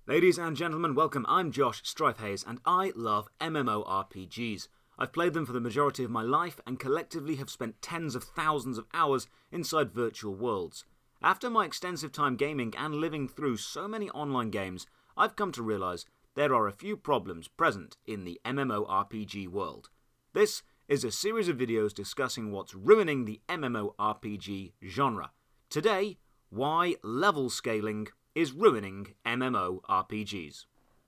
Ladies and gentlemen, welcome. I'm Josh Strife Hayes and I love MMORPGs. I've played them for the majority of my life and collectively have spent tens of thousands of hours inside virtual worlds. After my extensive time gaming and living through so many online games, I've come to realise there are a few problems present in the MMORPG world. This is a series of videos discussing what's ruining the MMORPG genre. Today, why level scaling is ruining MMORPGs.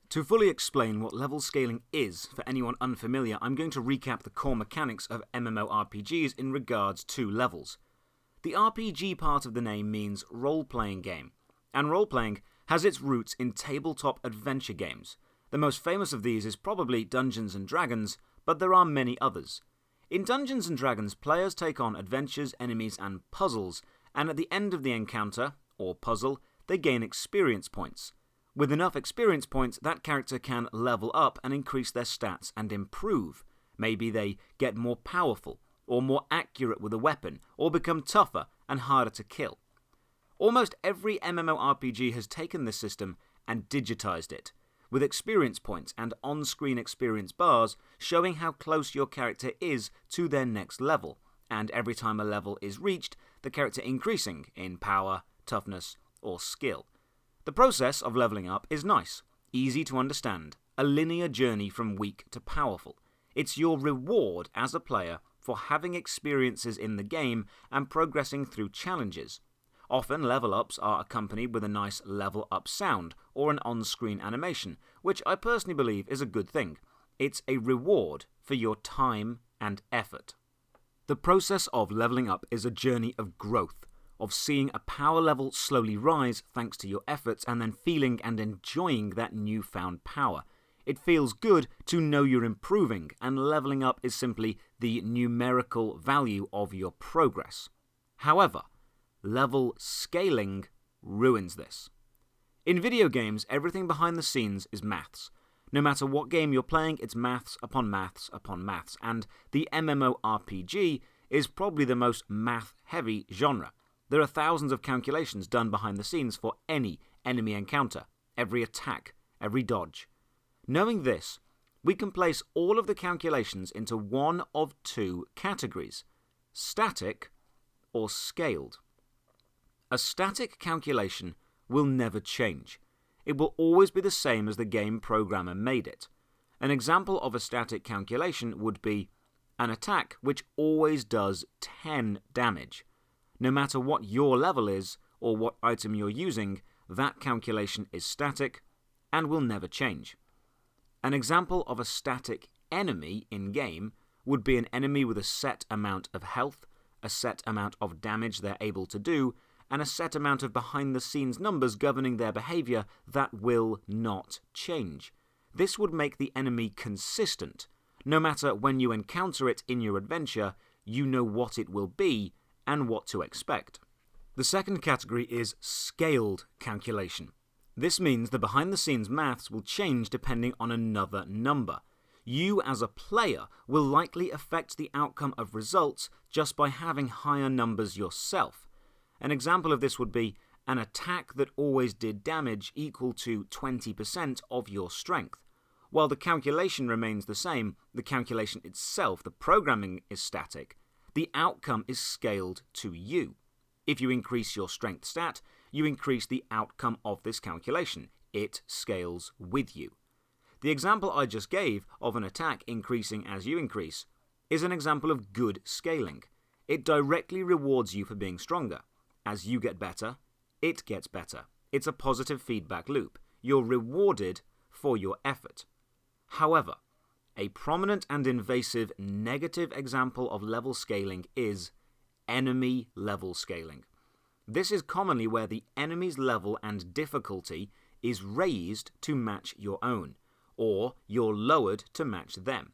To fully explain what level scaling is for anyone unfamiliar, I'm going to recap the core mechanics of MMORPGs in regards to levels. The RPG part of the name means role-playing game, and role-playing has its roots in tabletop adventure games. The most famous of these is probably Dungeons & Dragons, but there are many others. In Dungeons & Dragons, players take on adventures, enemies, and puzzles, and at the end of the encounter, or puzzle, they gain experience points. With enough experience points, that character can level up and increase their stats and improve. Maybe they get more powerful, or more accurate with a weapon, or become tougher and harder to kill. Almost every MMORPG has taken this system and digitized it, with experience points and on-screen experience bars showing how close your character is to their next level, and every time a level is reached, the character increasing in power, toughness, or skill. The process of leveling up is nice, easy to understand, a linear journey from weak to powerful. It's your reward as a player for having experiences in the game and progressing through challenges. Often level ups are accompanied with a nice level up sound or an on-screen animation, which I personally believe is a good thing. It's a reward for your time and effort. The process of leveling up is a journey of growth, of seeing a power level slowly rise thanks to your efforts and then feeling and enjoying that newfound power. It feels good to know you're improving, and leveling up is simply the numerical value of your progress. However, level scaling ruins this. In video games, everything behind the scenes is maths. No matter what game you're playing, it's maths upon maths upon maths, and the MMORPG is probably the most math-heavy genre. There are thousands of calculations done behind the scenes for any enemy encounter, every attack, every dodge. Knowing this, we can place all of the calculations into one of two categories: static or scaled. A static calculation will never change. It will always be the same as the game programmer made it. An example of a static calculation would be an attack which always does 10 damage. No matter what your level is or what item you're using, that calculation is static and will never change. An example of a static enemy in-game would be an enemy with a set amount of health, a set amount of damage they're able to do, and a set amount of behind-the-scenes numbers governing their behavior that will not change. This would make the enemy consistent. No matter when you encounter it in your adventure, you know what it will be and what to expect. The second category is scaled calculation. This means the behind-the-scenes maths will change depending on another number. You as a player will likely affect the outcome of results just by having higher numbers yourself. An example of this would be an attack that always did damage equal to 20% of your strength. While the calculation remains the same, the calculation itself, the programming is static, the outcome is scaled to you. If you increase your strength stat, you increase the outcome of this calculation. It scales with you. The example I just gave of an attack increasing as you increase is an example of good scaling. It directly rewards you for being stronger. As you get better, it gets better. It's a positive feedback loop. You're rewarded for your effort. However, a prominent and invasive negative example of level scaling is enemy level scaling. This is commonly where the enemy's level and difficulty is raised to match your own, or you're lowered to match them.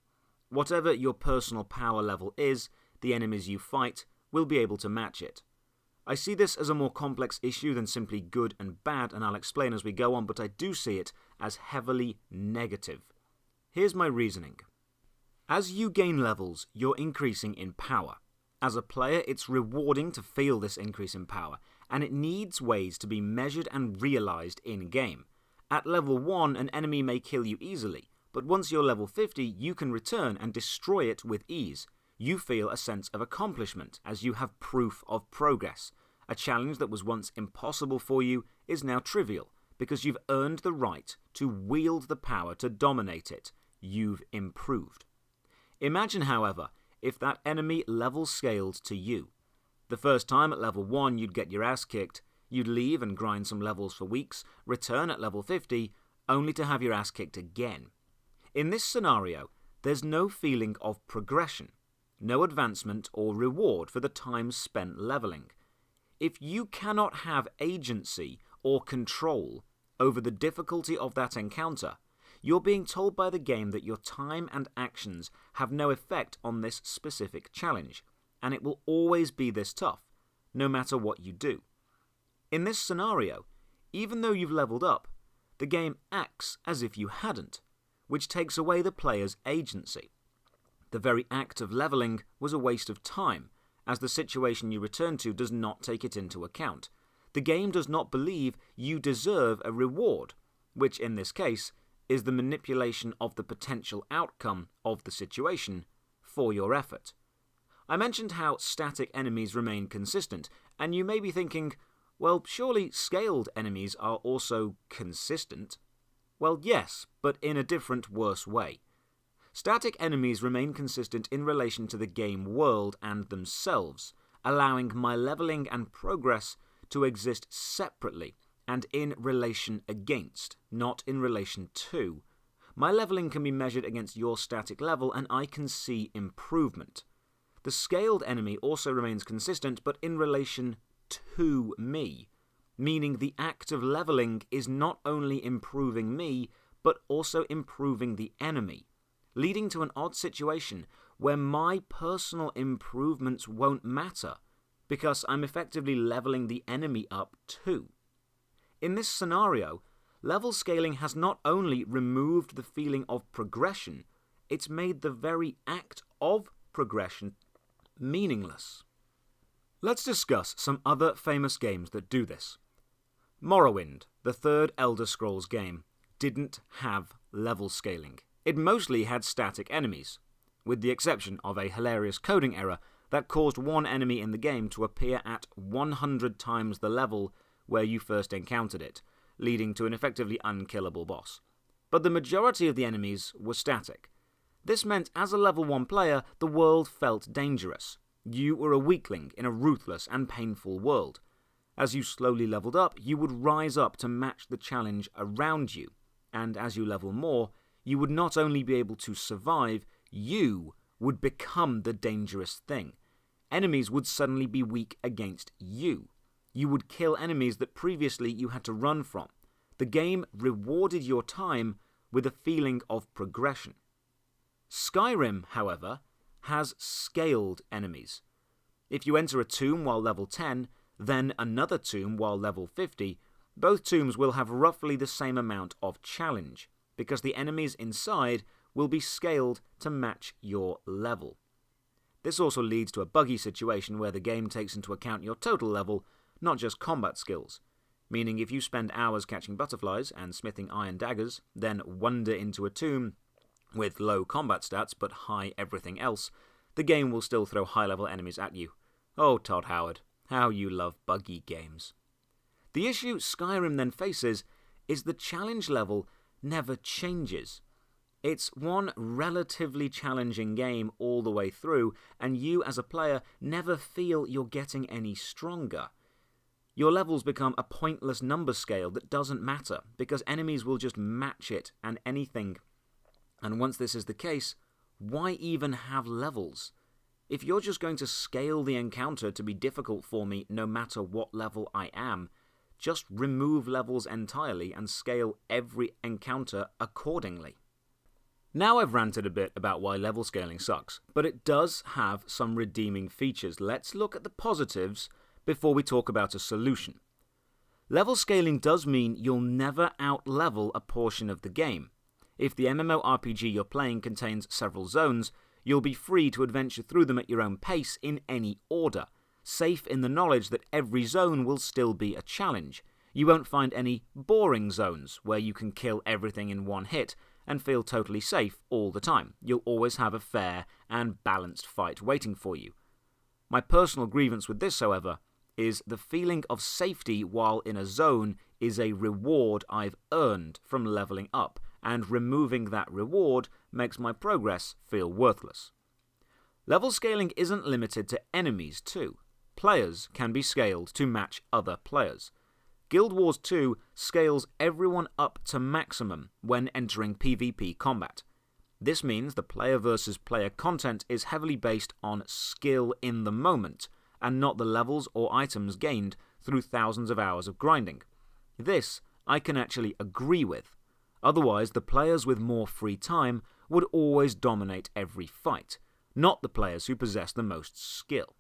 Whatever your personal power level is, the enemies you fight will be able to match it. I see this as a more complex issue than simply good and bad, and I'll explain as we go on, but I do see it as heavily negative. Here's my reasoning. As you gain levels, you're increasing in power. As a player, it's rewarding to feel this increase in power, and it needs ways to be measured and realized in-game. At level 1, an enemy may kill you easily, but once you're level 50, you can return and destroy it with ease. You feel a sense of accomplishment as you have proof of progress. A challenge that was once impossible for you is now trivial because you've earned the right to wield the power to dominate it. You've improved. Imagine, however, if that enemy level scaled to you. The first time at level 1 you'd get your ass kicked, you'd leave and grind some levels for weeks, return at level 50, only to have your ass kicked again. In this scenario, there's no feeling of progression, no advancement or reward for the time spent leveling. If you cannot have agency or control over the difficulty of that encounter, you're being told by the game that your time and actions have no effect on this specific challenge, and it will always be this tough, no matter what you do. In this scenario, even though you've leveled up, the game acts as if you hadn't, which takes away the player's agency. The very act of leveling was a waste of time, as the situation you return to does not take it into account. The game does not believe you deserve a reward, which in this case is the manipulation of the potential outcome of the situation for your effort. I mentioned how static enemies remain consistent, and you may be thinking, well, surely scaled enemies are also consistent. Well, yes, but in a different, worse way. Static enemies remain consistent in relation to the game world and themselves, allowing my leveling and progress to exist separately and in relation against, not in relation to. My leveling can be measured against your static level and I can see improvement. The scaled enemy also remains consistent but in relation to me, meaning the act of leveling is not only improving me but also improving the enemy, leading to an odd situation where my personal improvements won't matter because I'm effectively leveling the enemy up too. In this scenario, level scaling has not only removed the feeling of progression, it's made the very act of progression meaningless. Let's discuss some other famous games that do this. Morrowind, the third Elder Scrolls game, didn't have level scaling. It mostly had static enemies, with the exception of a hilarious coding error that caused one enemy in the game to appear at 100 times the level where you first encountered it, leading to an effectively unkillable boss. But the majority of the enemies were static. This meant as a level 1 player, the world felt dangerous. You were a weakling in a ruthless and painful world. As you slowly leveled up, you would rise up to match the challenge around you, and as you level more, you would not only be able to survive, you would become the dangerous thing. Enemies would suddenly be weak against you. You would kill enemies that previously you had to run from. The game rewarded your time with a feeling of progression. Skyrim, however, has scaled enemies. If you enter a tomb while level 10, then another tomb while level 50, both tombs will have roughly the same amount of challenge, because the enemies inside will be scaled to match your level. This also leads to a buggy situation where the game takes into account your total level, not just combat skills, meaning if you spend hours catching butterflies and smithing iron daggers, then wander into a tomb with low combat stats but high everything else, the game will still throw high-level enemies at you. Oh, Todd Howard, how you love buggy games. The issue Skyrim then faces is the challenge level never changes. It's one relatively challenging game all the way through, and you as a player never feel you're getting any stronger. Your levels become a pointless number scale that doesn't matter, because enemies will just match it and anything. And once this is the case, why even have levels? If you're just going to scale the encounter to be difficult for me no matter what level I am, just remove levels entirely and scale every encounter accordingly. Now I've ranted a bit about why level scaling sucks, but it does have some redeeming features. Let's look at the positives before we talk about a solution. Level scaling does mean you'll never out-level a portion of the game. If the MMORPG you're playing contains several zones, you'll be free to adventure through them at your own pace in any order, safe in the knowledge that every zone will still be a challenge. You won't find any boring zones where you can kill everything in one hit and feel totally safe all the time. You'll always have a fair and balanced fight waiting for you. My personal grievance with this, however, is the feeling of safety while in a zone is a reward I've earned from leveling up, and removing that reward makes my progress feel worthless. Level scaling isn't limited to enemies too. Players can be scaled to match other players. Guild Wars 2 scales everyone up to maximum when entering PvP combat. This means the player versus player content is heavily based on skill in the moment, and not the levels or items gained through thousands of hours of grinding. This I can actually agree with. Otherwise, the players with more free time would always dominate every fight, not the players who possess the most skill.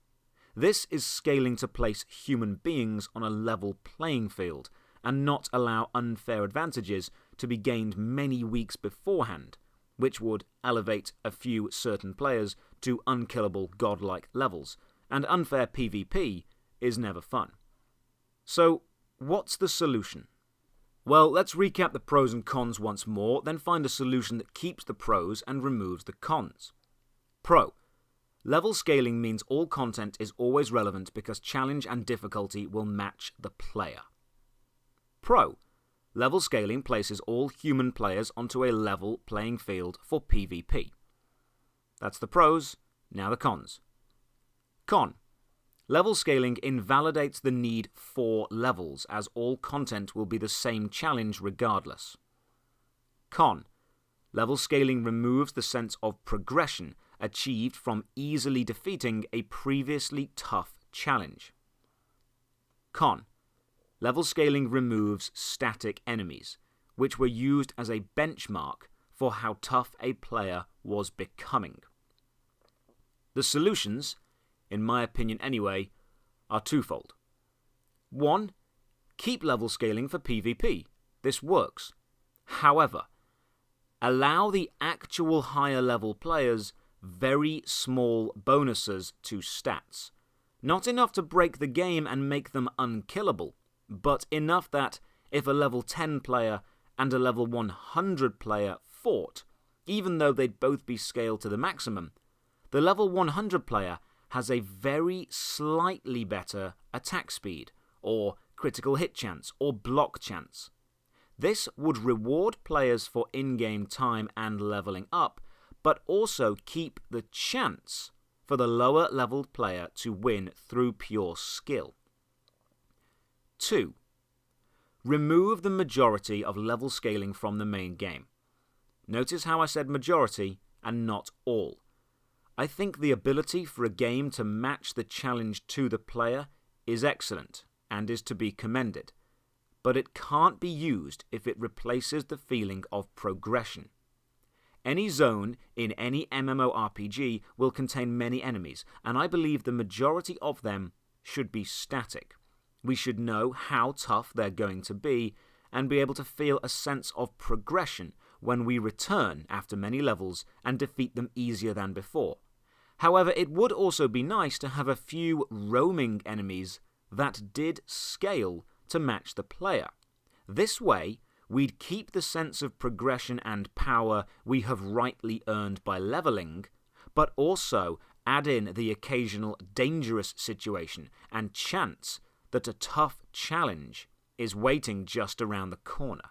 This is scaling to place human beings on a level playing field and not allow unfair advantages to be gained many weeks beforehand, which would elevate a few certain players to unkillable godlike levels, and unfair PvP is never fun. So, what's the solution? Well, let's recap the pros and cons once more, then find a solution that keeps the pros and removes the cons. Pro. Level scaling means all content is always relevant because challenge and difficulty will match the player. Pro. Level scaling places all human players onto a level playing field for PvP. That's the pros, now the cons. Con. Level scaling invalidates the need for levels, as all content will be the same challenge regardless. Con. Level scaling removes the sense of progression achieved from easily defeating a previously tough challenge. Con. Level scaling removes static enemies, which were used as a benchmark for how tough a player was becoming. The solutions, in my opinion anyway, are twofold. 1. Keep level scaling for PvP. This works. However, allow the actual higher level players very small bonuses to stats. Not enough to break the game and make them unkillable, but enough that if a level 10 player and a level 100 player fought, even though they'd both be scaled to the maximum, the level 100 player has a very slightly better attack speed, or critical hit chance, or block chance. This would reward players for in-game time and leveling up, but also keep the chance for the lower leveled player to win through pure skill. 2. Remove the majority of level scaling from the main game. Notice how I said majority and not all. I think the ability for a game to match the challenge to the player is excellent and is to be commended, but it can't be used if it replaces the feeling of progression. Any zone in any MMORPG will contain many enemies, and I believe the majority of them should be static. We should know how tough they're going to be and be able to feel a sense of progression when we return after many levels and defeat them easier than before. However, it would also be nice to have a few roaming enemies that did scale to match the player. This way, we'd keep the sense of progression and power we have rightly earned by leveling, but also add in the occasional dangerous situation and chance that a tough challenge is waiting just around the corner.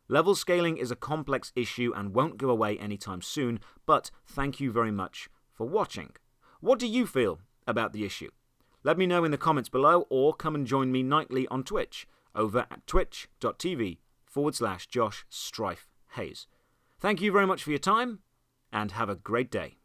Level scaling is a complex issue and won't go away anytime soon, but thank you very much for watching. What do you feel about the issue? Let me know in the comments below, or come and join me nightly on Twitch over at twitch.tv/Josh Strife Hayes. Thank you very much for your time, and have a great day.